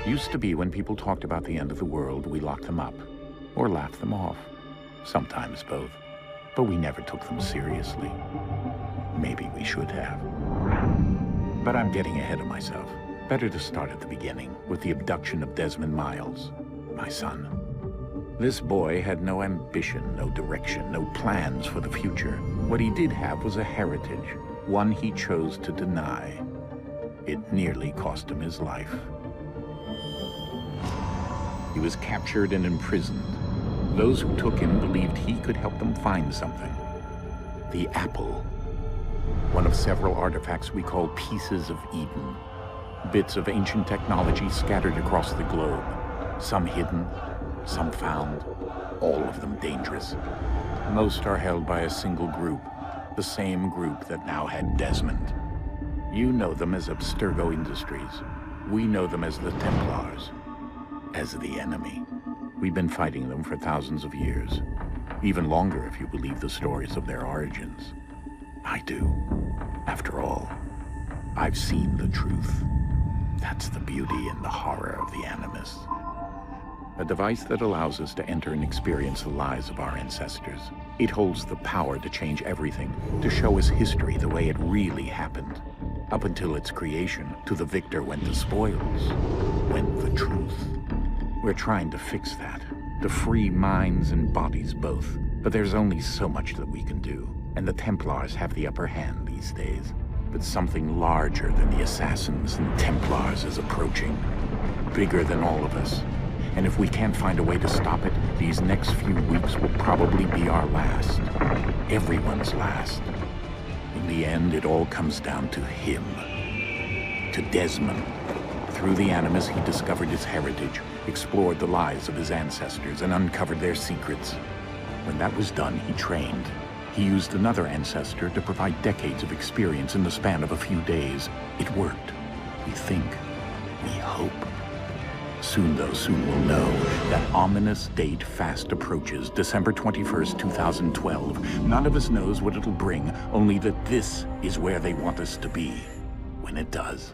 Used to be when people talked about the end of the world, we locked them up, or laughed them off. Sometimes both. But we never took them seriously. Maybe we should have. But I'm getting ahead of myself. Better to start at the beginning, with the abduction of Desmond Miles, my son. This boy had no ambition, no direction, no plans for the future. What he did have was a heritage, one he chose to deny. It nearly cost him his life. He was captured and imprisoned. Those who took him believed he could help them find something. The apple. One of several artifacts we call pieces of Eden. Bits of ancient technology scattered across the globe. Some hidden, some found, all of them dangerous. Most are held by a single group, the same group that now had Desmond. You know them as Abstergo Industries. We know them as the Templars, as the enemy. We've been fighting them for thousands of years, even longer if you believe the stories of their origins. I do. After all, I've seen the truth. That's the beauty and the horror of the Animus. A device that allows us to enter and experience the lives of our ancestors. It holds the power to change everything, to show us history the way it really happened. Up until its creation, to the victor went the spoils, went the truth. We're trying to fix that, to free minds and bodies both. But there's only so much that we can do, and the Templars have the upper hand these days. But something larger than the Assassins and Templars is approaching, bigger than all of us. And if we can't find a way to stop it, these next few weeks will probably be our last. Everyone's last. In the end, it all comes down to him. To Desmond. Through the Animus, he discovered his heritage, explored the lives of his ancestors, and uncovered their secrets. When that was done, he trained. He used another ancestor to provide decades of experience in the span of a few days. It worked. We think. We hope. Soon, though, soon we'll know. That ominous date fast approaches, December 21st, 2012. None of us knows what it'll bring, only that this is where they want us to be, when it does.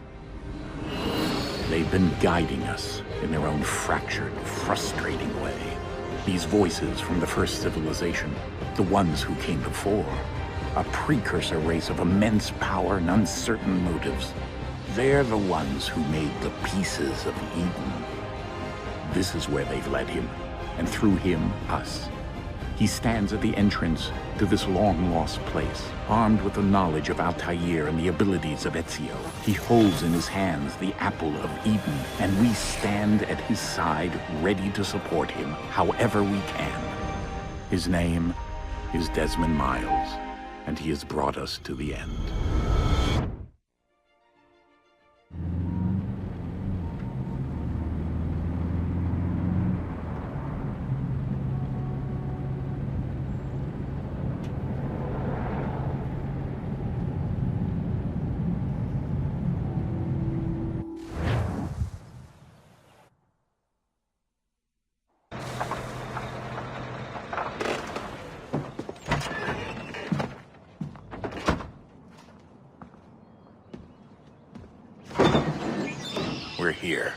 They've been guiding us in their own fractured, frustrating way. These voices from the first civilization, the ones who came before, a precursor race of immense power and uncertain motives. They're the ones who made the pieces of Eden. This is where they've led him, and through him, us. He stands at the entrance to this long-lost place, armed with the knowledge of Altair and the abilities of Ezio. He holds in his hands the apple of Eden, and we stand at his side, ready to support him however we can. His name is Desmond Miles, and he has brought us to the end. We're here.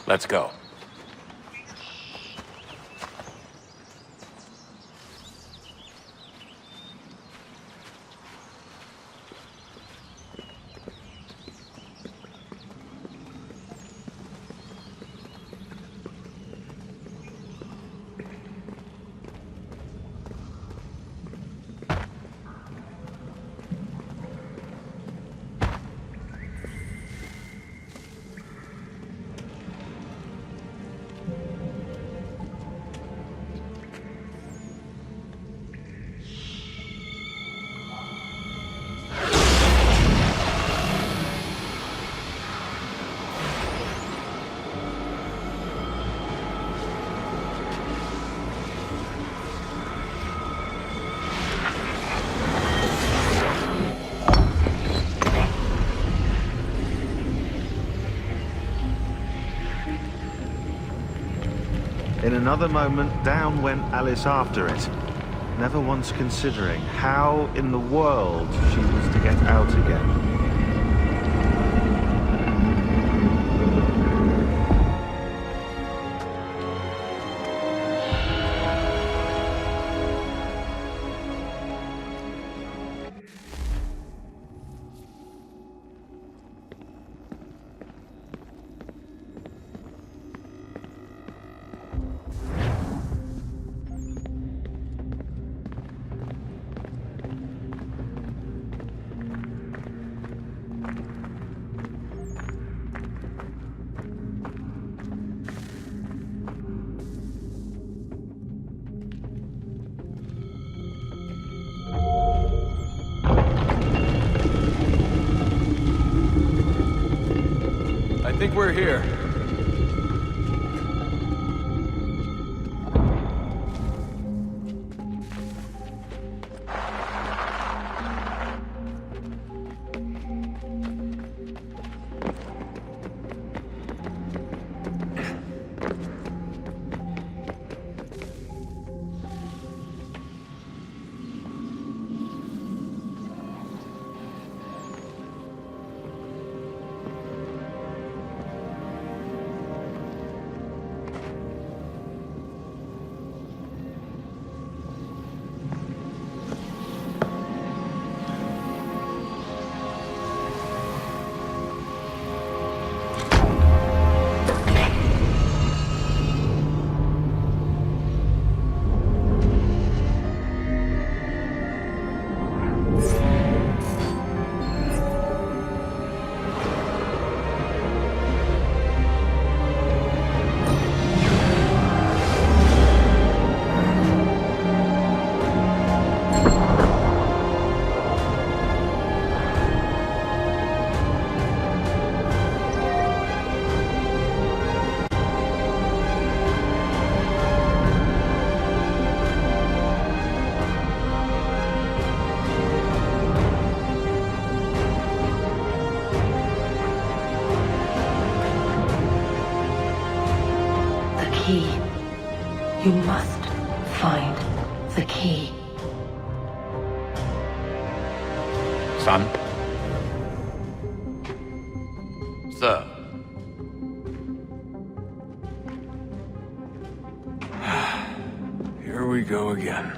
Let's go. In another moment, down went Alice after it, never once considering how in the world she was to get out again. I think we're here. You must find the key. Son? Sir. Here we go again.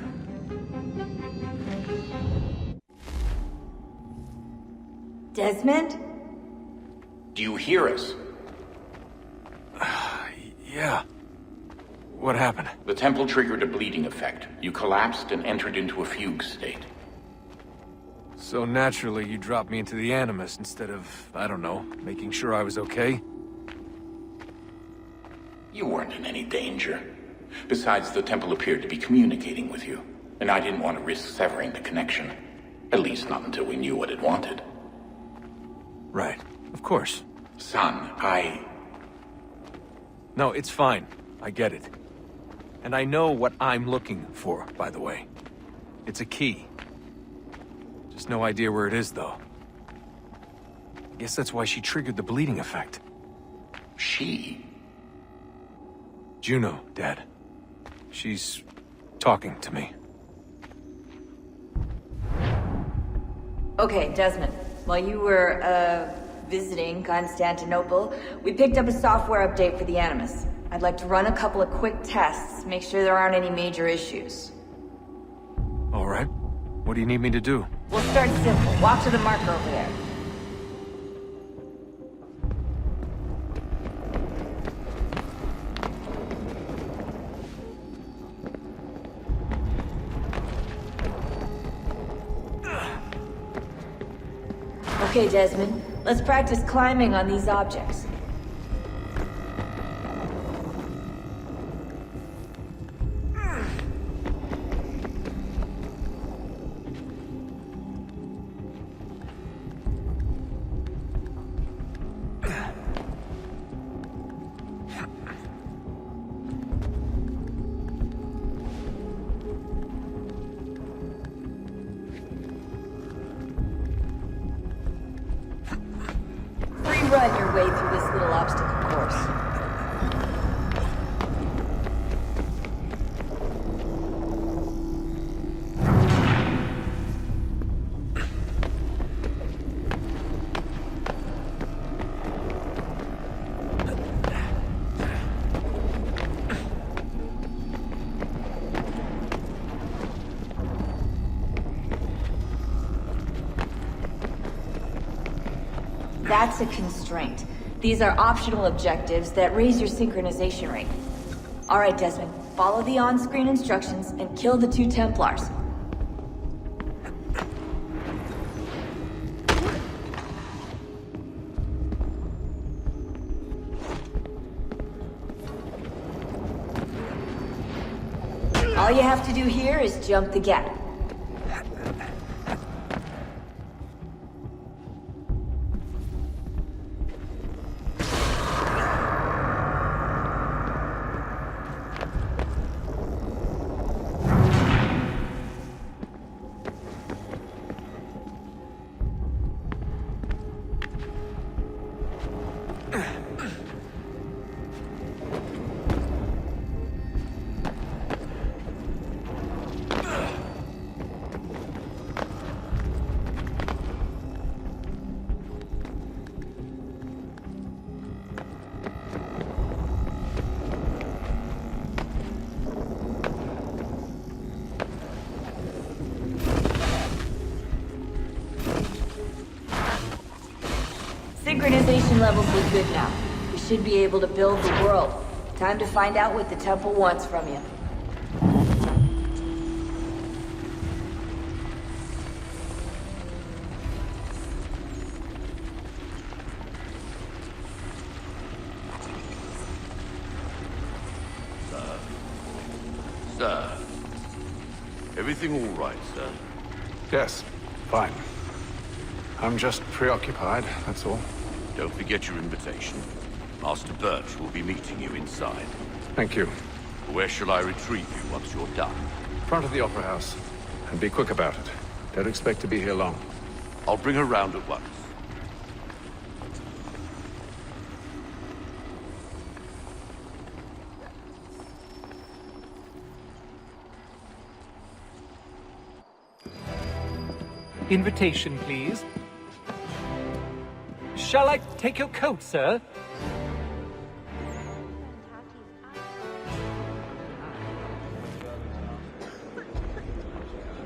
Desmond? Do you hear us? Yeah. What happened? The temple triggered a bleeding effect. You collapsed and entered into a fugue state. So naturally, you dropped me into the Animus instead of, I don't know, making sure I was okay? You weren't in any danger. Besides, the temple appeared to be communicating with you, and I didn't want to risk severing the connection. At least not until we knew what it wanted. Right. Of course. Son, No, it's fine. I get it. And I know what I'm looking for, by the way. It's a key. Just no idea where it is, though. I guess that's why she triggered the bleeding effect. She? Juno, Dad. She's talking to me. Okay, Desmond. While you were, visiting Constantinople, we picked up a software update for the Animus. I'd like to run a couple of quick tests, make sure there aren't any major issues. All right. What do you need me to do? We'll start simple. Walk to the marker over there. Okay, Desmond. Let's practice climbing on these objects. Run your way through this little obstacle course. That's a constraint. These are optional objectives that raise your synchronization rate. Alright, Desmond. Follow the on-screen instructions and kill the 2 Templars. All you have to do here is jump the gap. Synchronization levels look good now. We should be able to build the world. Time to find out what the temple wants from you. Sir. Everything all right, sir? Yes, fine. I'm just preoccupied, that's all. Don't forget your invitation. Master Birch will be meeting you inside. Thank you. Where shall I retrieve you once you're done? Front of the Opera House. And be quick about it. Don't expect to be here long. I'll bring her round at once. Invitation, please. Shall I take your coat, sir?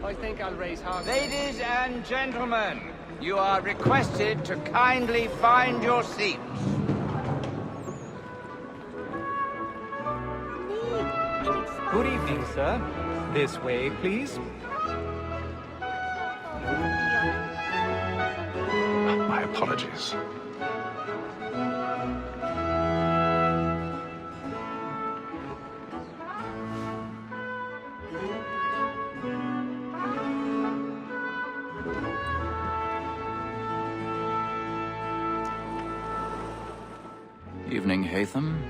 I think I'll raise hard. Ladies and gentlemen, you are requested to kindly find your seats. Good evening, sir. This way, please. My apologies. Evening, Hatham.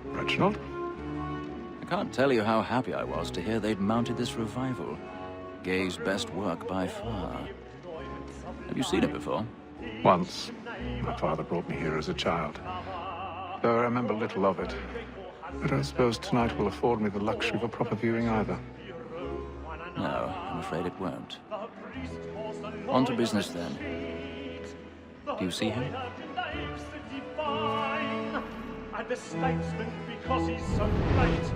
Reginald? I can't tell you how happy I was to hear they'd mounted this revival. Gay's best work by far. Have you seen it before? Once. My father brought me here as a child. Though I remember little of it. I don't suppose tonight will afford me the luxury of a proper viewing either. No, I'm afraid it won't. On to business then. Do you see him? And the statesman, because he's so great,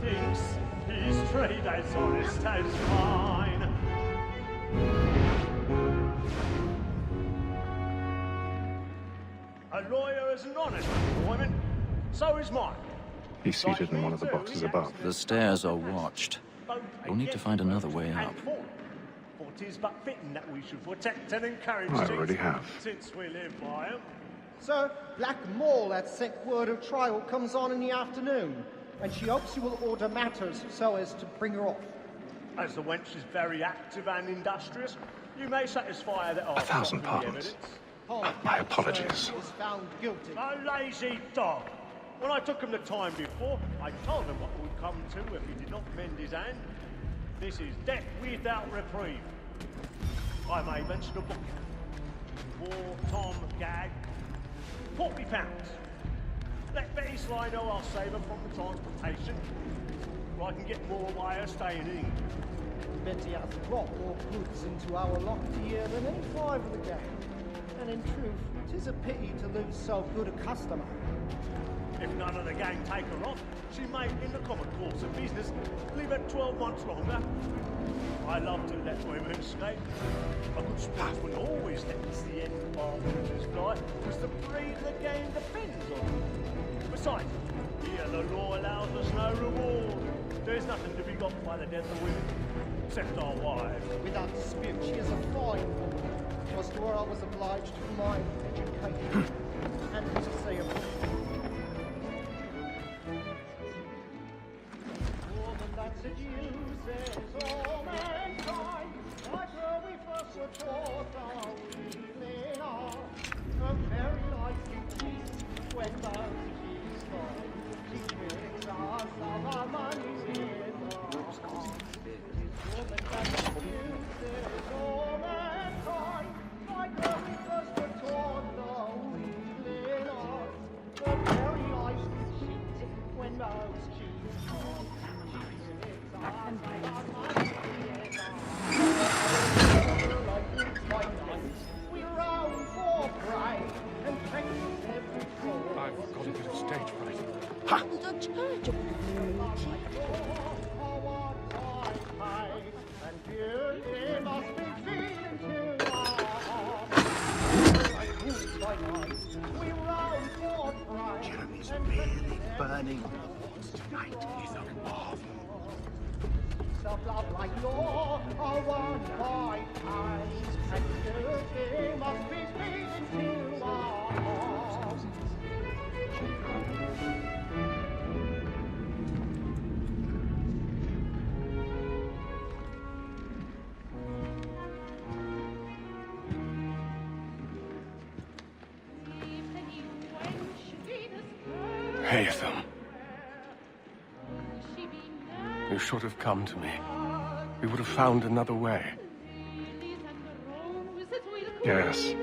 thinks his trade as honest as mine. A lawyer is an honest employment, so is mine. He's seated in one of the boxes above. The stairs are watched. We'll need to find another way up. For 'tis but fitting that we should protect and encourage I things, already have. since we live by 'em. Sir, Black Mall had sent word of trial comes on in the afternoon, and she hopes you will order matters so as to bring her off. As the wench is very active and industrious, you may satisfy her that I've 1,000 got the pardons. evidence. My apologies. Sir, was found guilty. A lazy dog. When I took him the time before, I told him what would come to if he did not mend his hand. This is death without reprieve. I may mention a book. Poor Tom Gag. £40. Let Betty Sly know I'll save her from the transportation, or I can get more by her staying in. Betty has brought more goods into our locked year than any 5 of the gang. And in truth, 'tis a pity to lose so good a customer. If none of the gang take her off, she may, in the common course of business, leave her 12 months longer. I love to let women escape. A good sportsman always lets the end partners fly, because the breed of the game depends on it. Besides, here the law allows us no reward. There's nothing to be got by the death of women, except our wives. Without dispute, she is a fine woman. It was to her I was obliged for my education and to say a woman that seduces all mankind, like her we first were taught our healing art. Her very life we teach when those she's gone. She tricks us of our money with her heart. Woman that seduces all mankind, like her we first were taught our healing art. Her very life we cheat when those she's gone. She tricks us of our money with her like roots by night. We roam for prey and practice every fraud. I've got a bit of stage fright. And beauty must be feeling to our hearts. Like roots by night, we roam for prey. Jeremy's really burning. Tonight is a marvel. Self-love like law are won by time, and beauty must be feeling to our hearts. Haytham. You should have come to me. We would have found another way. Yes.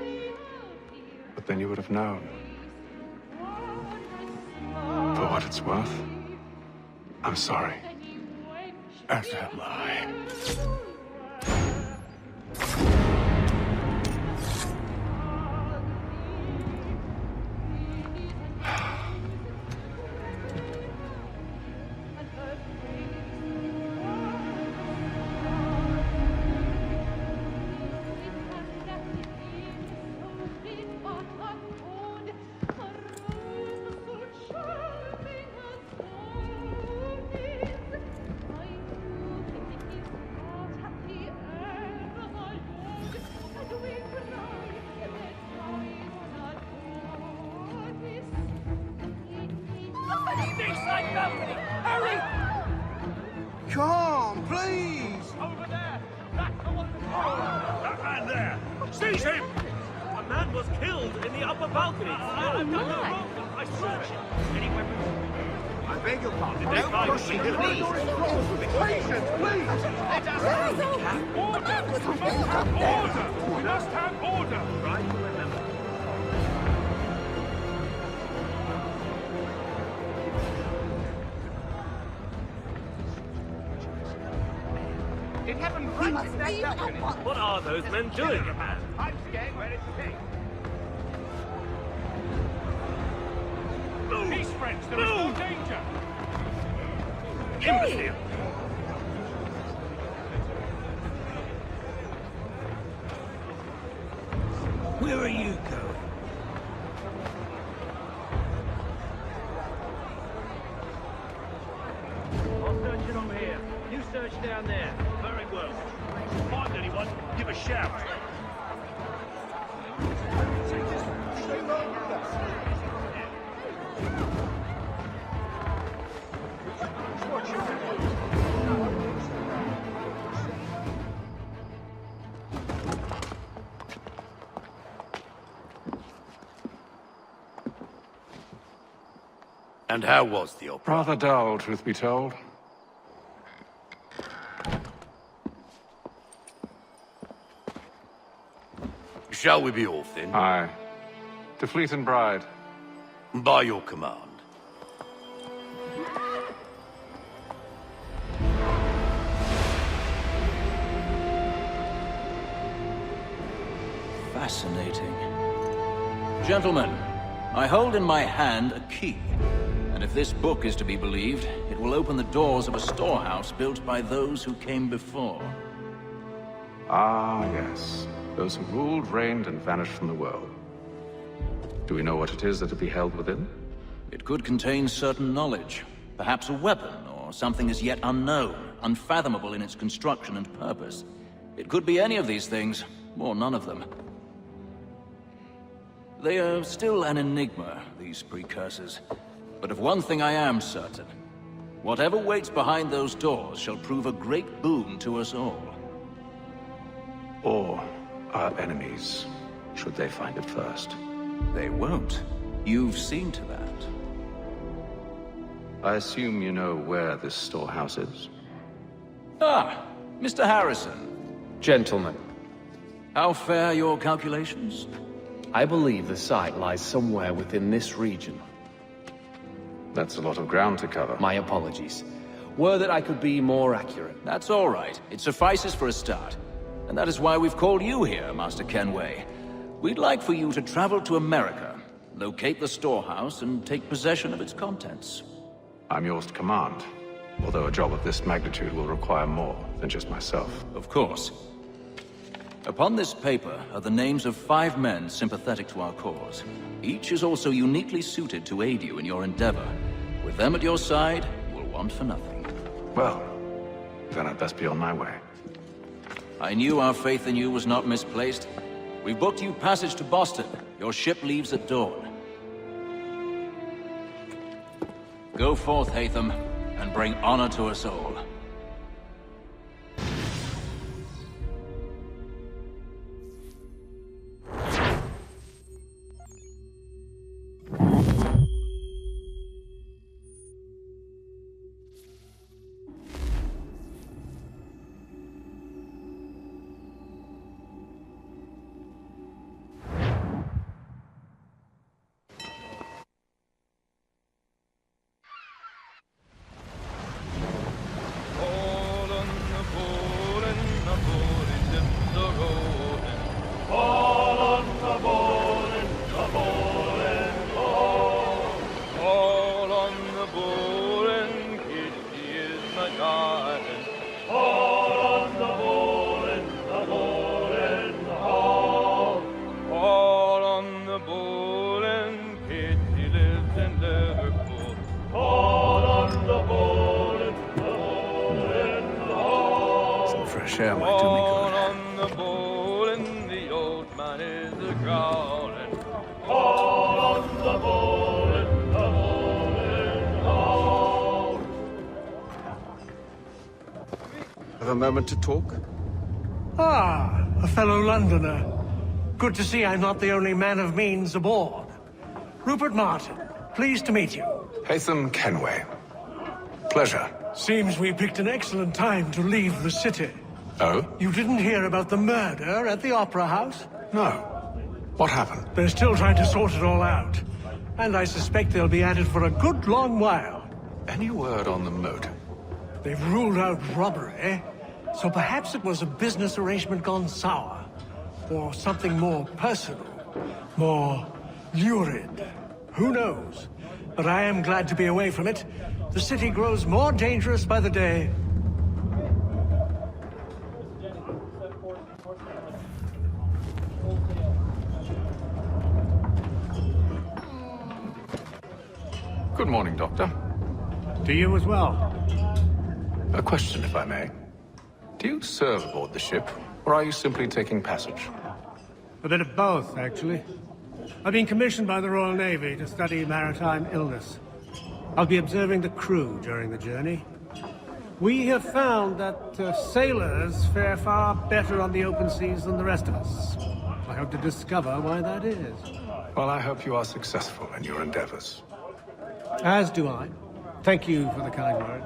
But then you would have known. For what it's worth, I'm sorry. As am I. Come on, please! Over there! That's the one! That man there! Seize him! A man was killed in the upper balcony. I've done no wrong. I swear it. Any weapons? I beg your pardon. Don't push me, please. Patience, please! Let us have order! We must have order! We must have order! Right, remember. It happened right in that balcony. What are those men doing? I'm getting ready to take. Peace, friends. There is no danger. Imbecile. Where are you going? I'll search it over here. You search down there. Very well. Find anyone, give a shout. And how was the opera? Rather dull, truth be told. Shall we be off then? Aye. To Fleet and Bride. By your command. Fascinating. Gentlemen, I hold in my hand a key. And if this book is to be believed, it will open the doors of a storehouse built by those who came before. Ah, yes. Those who ruled, reigned, and vanished from the world. Do we know what it is that will be held within? It could contain certain knowledge. Perhaps a weapon, or something as yet unknown, unfathomable in its construction and purpose. It could be any of these things, or none of them. They are still an enigma, these precursors. But of one thing I am certain. Whatever waits behind those doors shall prove a great boon to us all. Or our enemies, should they find it first. They won't. You've seen to that. I assume you know where this storehouse is? Ah, Mr. Harrison. Gentlemen. How fare your calculations? I believe the site lies somewhere within this region. That's a lot of ground to cover. My apologies. Were that I could be more accurate. That's all right. It suffices for a start. And that is why we've called you here, Master Kenway. We'd like for you to travel to America, locate the storehouse, and take possession of its contents. I'm yours to command, although a job of this magnitude will require more than just myself. Of course. Upon this paper are the names of 5 men sympathetic to our cause. Each is also uniquely suited to aid you in your endeavor. With them at your side, you will want for nothing. Well, then I'd best be on my way. I knew our faith in you was not misplaced. We booked you passage to Boston. Your ship leaves at dawn. Go forth, Hatham, and bring honor to us all. Share my do me good. On the bowl and the old man is a growling. All on the bowl and the bowling all. Have a moment to talk? Ah, a fellow Londoner. Good to see I'm not the only man of means aboard. Rupert Martin, pleased to meet you. Hatham Kenway. Pleasure. Seems we picked an excellent time to leave the city. Oh? You didn't hear about the murder at the Opera House? No. What happened? They're still trying to sort it all out. And I suspect they'll be at it for a good long while. Any word on the motive? They've ruled out robbery, so perhaps it was a business arrangement gone sour. Or something more personal, more lurid. Who knows? But I am glad to be away from it. The city grows more dangerous by the day. Good morning, Doctor. To you as well. A question, if I may. Do you serve aboard the ship, or are you simply taking passage? A bit of both, actually. I've been commissioned by the Royal Navy to study maritime illness. I'll be observing the crew during the journey. We have found that sailors fare far better on the open seas than the rest of us. I hope to discover why that is. Well, I hope you are successful in your endeavors. As do I. Thank you for the kind words.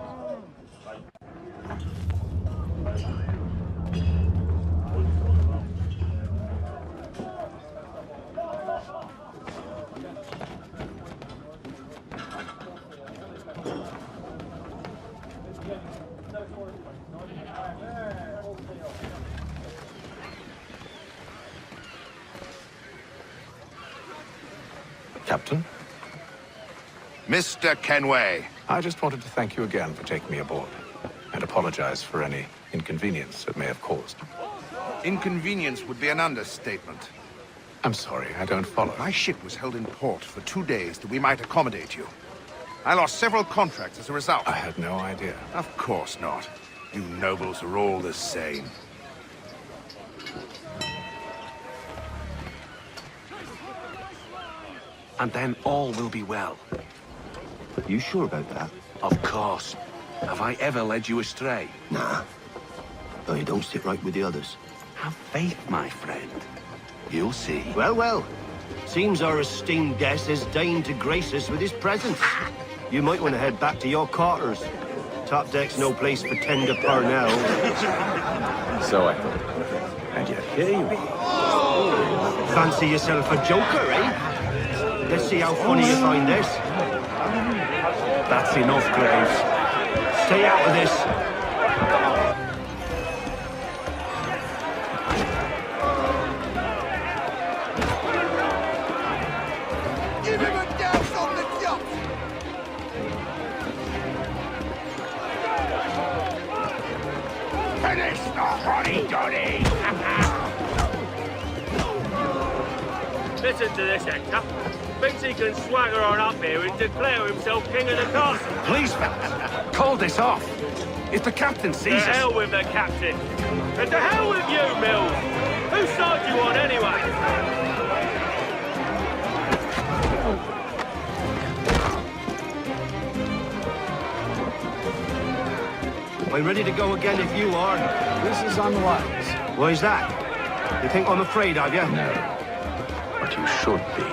Captain? Mr. Kenway. I just wanted to thank you again for taking me aboard, and apologize for any inconvenience it may have caused. Inconvenience would be an understatement. I'm sorry, I don't follow. My ship was held in port for 2 days that we might accommodate you. I lost several contracts as a result. I had no idea. Of course not. You nobles are all the same. And then all will be well. You sure about that? Of course. Have I ever led you astray? Nah. No, you don't sit right with the others. Have faith, my friend. You'll see. Well, well. Seems our esteemed guest has deigned to grace us with his presence. You might want to head back to your quarters. Top deck's no place for tender Parnell. So I thought. And yet here you are. Fancy yourself a joker, eh? Let's see how funny you find this. That's enough, Graves. Stay out of this. Give him a douse on the jump! Finish the hoddy-doddy! Listen to this, Hector. Thinks he can swagger on up here and declare himself king of the castle. Please, fellas, call this off. If the captain sees us... To hell with the captain. And to hell with you, Mills. Whose side you on, anyway? I'm ready to go again if you are. This is unwise. Why's that? You think I'm afraid of you? No. But you should be.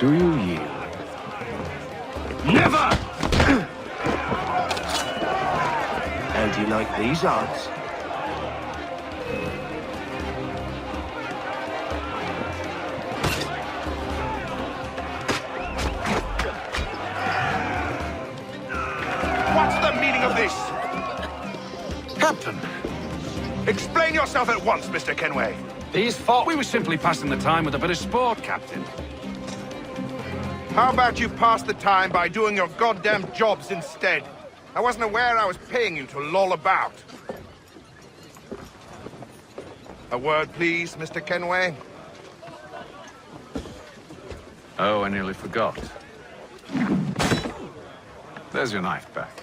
Do you yield? Never! How do you like these odds? What's the meaning of this? Captain! Explain yourself at once, Mr. Kenway. These folk... We were simply passing the time with a bit of sport, Captain. How about you pass the time by doing your goddamn jobs instead? I wasn't aware I was paying you to loll about. A word, please, Mr. Kenway. Oh, I nearly forgot. There's your knife back.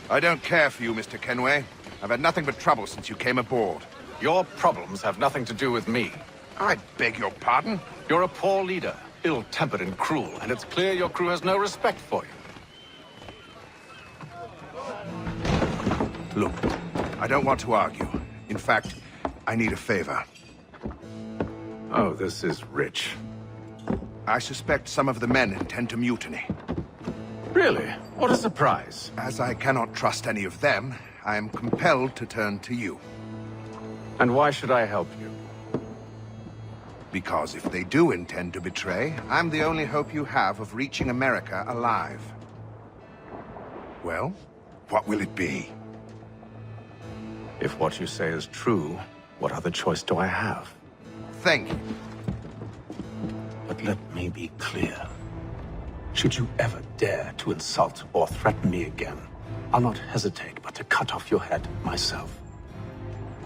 I don't care for you, Mr. Kenway. I've had nothing but trouble since you came aboard. Your problems have nothing to do with me. I beg your pardon? You're a poor leader, ill-tempered and cruel, and it's clear your crew has no respect for you. Look, I don't want to argue. In fact, I need a favor. Oh, this is rich. I suspect some of the men intend to mutiny. Really? What a surprise. As I cannot trust any of them, I am compelled to turn to you. And why should I help you? Because if they do intend to betray, I'm the only hope you have of reaching America alive. Well, what will it be? If what you say is true, what other choice do I have? Thank you. But let me be clear. Should you ever dare to insult or threaten me again, I'll not hesitate but to cut off your head myself.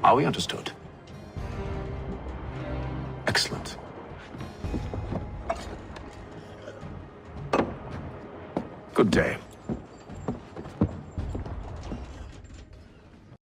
Are we understood? Excellent. Good day.